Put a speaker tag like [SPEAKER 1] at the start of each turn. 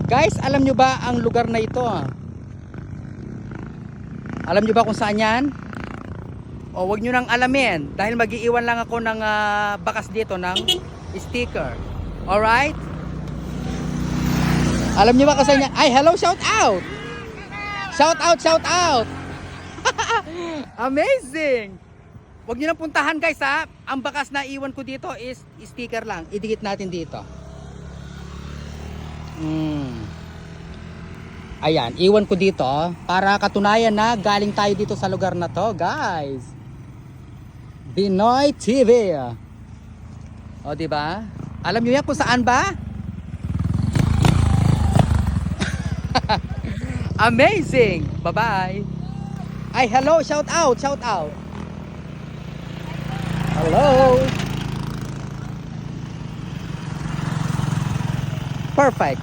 [SPEAKER 1] Guys, alam nyo ba ang lugar na ito? Alam nyo ba kung saan yan? O wag nyo nang alamin dahil mag-iiwan lang ako ng bakas dito ng sticker. Alright? Alam nyo ba kung saan yan? Ay, hello, shout out! Shout out, shout out! Amazing! Wag nyo nang puntahan guys ha. Ang bakas na iwan ko dito is sticker lang. Idikit natin dito. Ayan, iwan ko dito para katunayan na galing tayo dito sa lugar na to, guys. Binoy TV. O, di ba? Alam niyo yan kung saan ba? Amazing. Bye-bye. Ay, hello, shout out, shout out. Hello. Perfect.